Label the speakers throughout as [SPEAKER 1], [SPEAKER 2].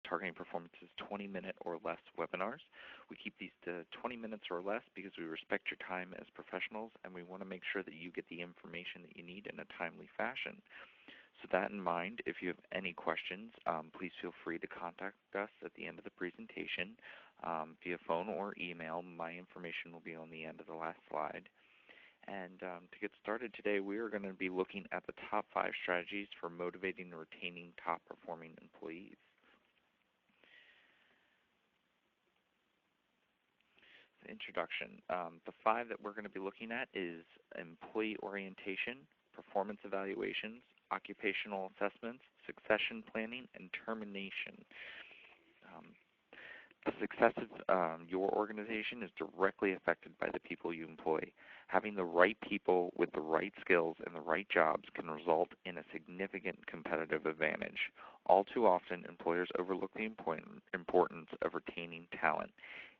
[SPEAKER 1] Targeting Performance is 20-minute or less webinars. We keep these to 20 minutes or less because we respect your time as professionals and we want to make sure that you get the information that you need in a timely fashion. So that in mind, if you have any questions, please feel free to contact us at the end of the presentation via phone or email. My information will be on the end of the last slide. And to get started today, we are going to be looking at the top 5 strategies for motivating and retaining top performing employees. The introduction. The 5 that we're going to be looking at is employee orientation, performance evaluations, occupational assessments, succession planning, and termination. The success of your organization is directly affected by the people you employ. Having the right people with the right skills and the right jobs can result in a significant competitive advantage. All too often, employers overlook the importance of retaining talent.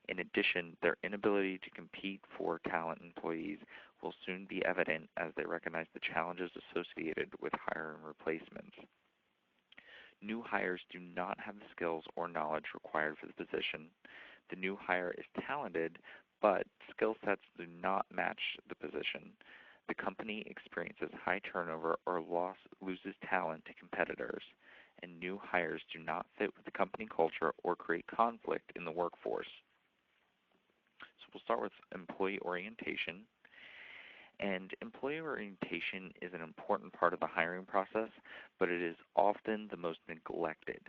[SPEAKER 1] In addition, their inability to compete for talent employees will soon be evident as they recognize the challenges associated with hiring replacements. New hires do not have the skills or knowledge required for the position. The new hire is talented, but skill sets do not match the position. The company experiences high turnover or loses talent to competitors, and new hires do not fit with the company culture or create conflict in the workforce. So we'll start with employee orientation. And employee orientation is an important part of the hiring process, but it is often the most neglected.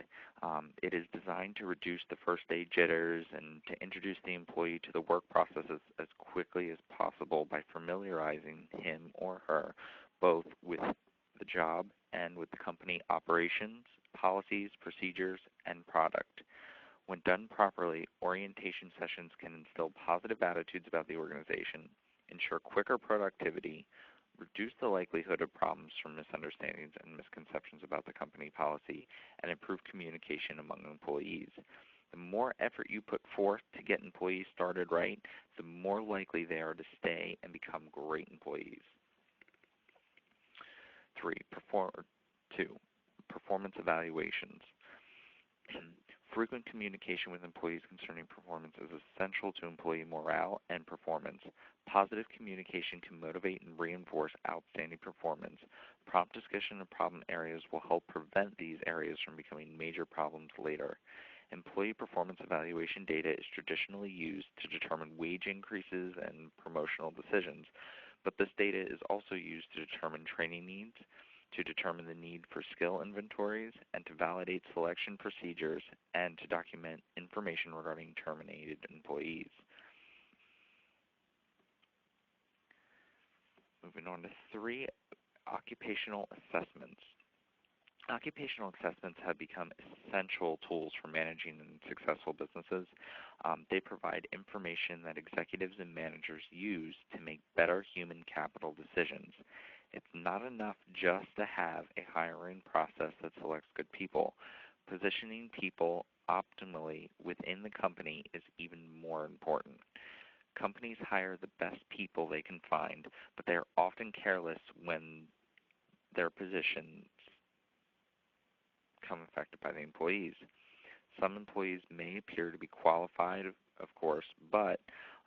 [SPEAKER 1] It is designed to reduce the first day jitters and to introduce the employee to the work processes as quickly as possible by familiarizing him or her both with the job and with the company operations, policies, procedures, and product. When done properly, orientation sessions can instill positive attitudes about the organization, ensure quicker productivity, reduce the likelihood of problems from misunderstandings and misconceptions about the company policy, and improve communication among employees. The more effort you put forth to get employees started right, the more likely they are to stay and become great employees. 2. Performance evaluations. Frequent communication with employees concerning performance is essential to employee morale and performance. Positive communication can motivate and reinforce outstanding performance. Prompt discussion of problem areas will help prevent these areas from becoming major problems later. Employee performance evaluation data is traditionally used to determine wage increases and promotional decisions, but this data is also used to determine training needs, to determine the need for skill inventories, and to validate selection procedures, and to document information regarding terminated employees. Moving on to 3, occupational assessments. Occupational assessments have become essential tools for managing successful businesses. They provide information that executives and managers use to make better human capital decisions. It's not enough just to have a hiring process that selects good people. Positioning people optimally within the company is even more important. Companies hire the best people they can find, but they are often careless when their positions become affected by the employees. Some employees may appear to be qualified, of course, but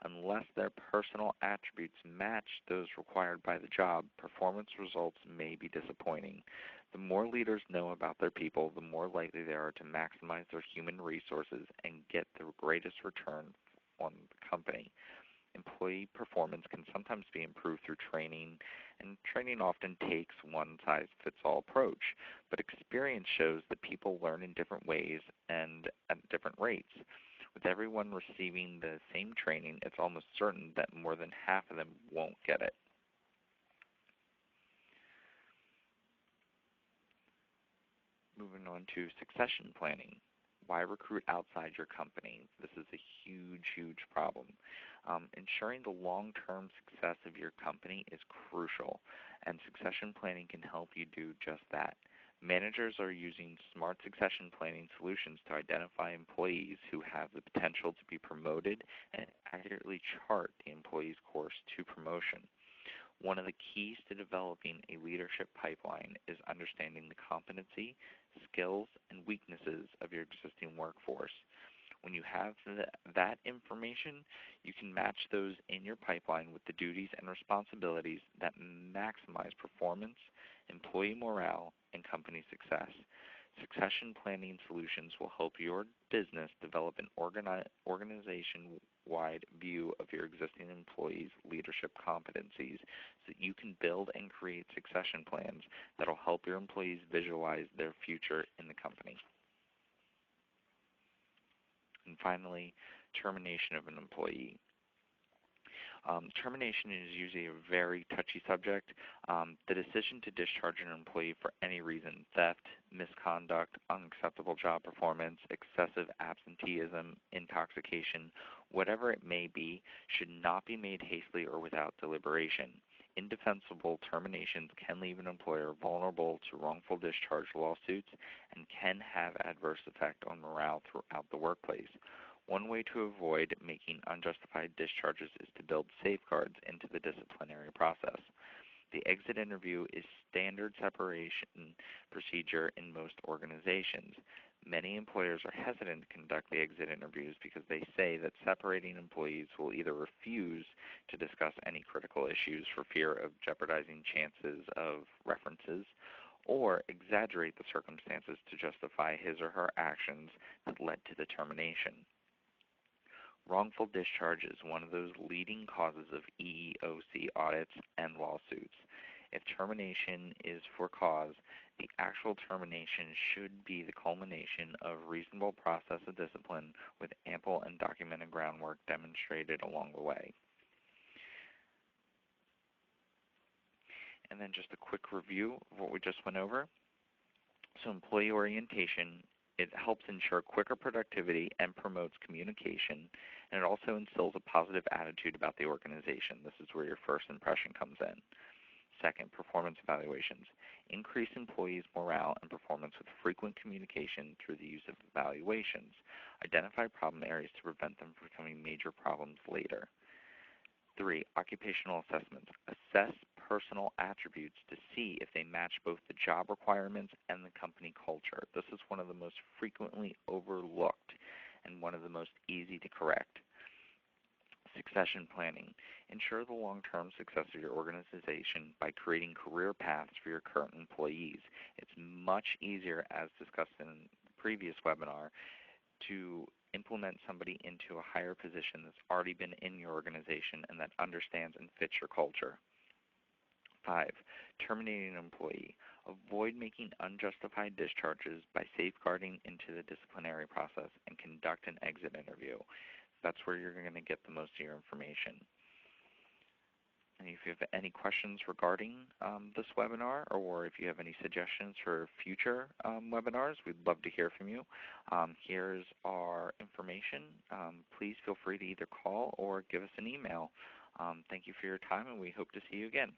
[SPEAKER 1] unless their personal attributes match those required by the job, performance results may be disappointing. The more leaders know about their people, the more likely they are to maximize their human resources and get the greatest return on the company. Employee performance can sometimes be improved through training, and training often takes one-size-fits-all approach. But experience shows that people learn in different ways and at different rates. With everyone receiving the same training, it's almost certain that more than half of them won't get it. Moving on to succession planning. Why recruit outside your company? This is a huge, huge problem. Ensuring the long-term success of your company is crucial, and succession planning can help you do just that. Managers are using smart succession planning solutions to identify employees who have the potential to be promoted and accurately chart the employee's course to promotion. One of the keys to developing a leadership pipeline is understanding the competency, skills, and weaknesses of your existing workforce. When you have that information, you can match those in your pipeline with the duties and responsibilities that maximize performance, employee morale, and company success. Succession planning solutions will help your business develop an organization-wide view of your existing employees' leadership competencies so that you can build and create succession plans that will help your employees visualize their future in the company. And finally, termination of an employee. Termination is usually a very touchy subject. The decision to discharge an employee for any reason, theft, misconduct, unacceptable job performance, excessive absenteeism, intoxication, whatever it may be, should not be made hastily or without deliberation. Indefensible terminations can leave an employer vulnerable to wrongful discharge lawsuits and can have adverse effect on morale throughout the workplace. One way to avoid making unjustified discharges is to build safeguards into the disciplinary process. The exit interview is standard separation procedure in most organizations. Many employers are hesitant to conduct the exit interviews because they say that separating employees will either refuse to discuss any critical issues for fear of jeopardizing chances of references, or exaggerate the circumstances to justify his or her actions that led to the termination. Wrongful discharge is one of those leading causes of EEOC audits and lawsuits. If termination is for cause, the actual termination should be the culmination of reasonable process of discipline with ample and documented groundwork demonstrated along the way. And then just a quick review of what we just went over. So employee orientation, it helps ensure quicker productivity and promotes communication, and it also instills a positive attitude about the organization. This is where your first impression comes in. Second, performance evaluations. Increase employees' morale and performance with frequent communication through the use of evaluations. Identify problem areas to prevent them from becoming major problems later. 3, occupational assessments. Assess personal attributes to see if they match both the job requirements and the company culture. This is one of the most frequently overlooked and one of the most easy to correct. Succession planning. Ensure the long-term success of your organization by creating career paths for your current employees. It's much easier, as discussed in the previous webinar, to implement somebody into a higher position that's already been in your organization and that understands and fits your culture. 5, terminating an employee. Avoid making unjustified discharges by safeguarding into the disciplinary process and conduct an exit interview. That's where you're going to get the most of your information. And if you have any questions regarding this webinar, or if you have any suggestions for future webinars, we'd love to hear from you. Here's our information. Please feel free to either call or give us an email. Thank you for your time, and we hope to see you again.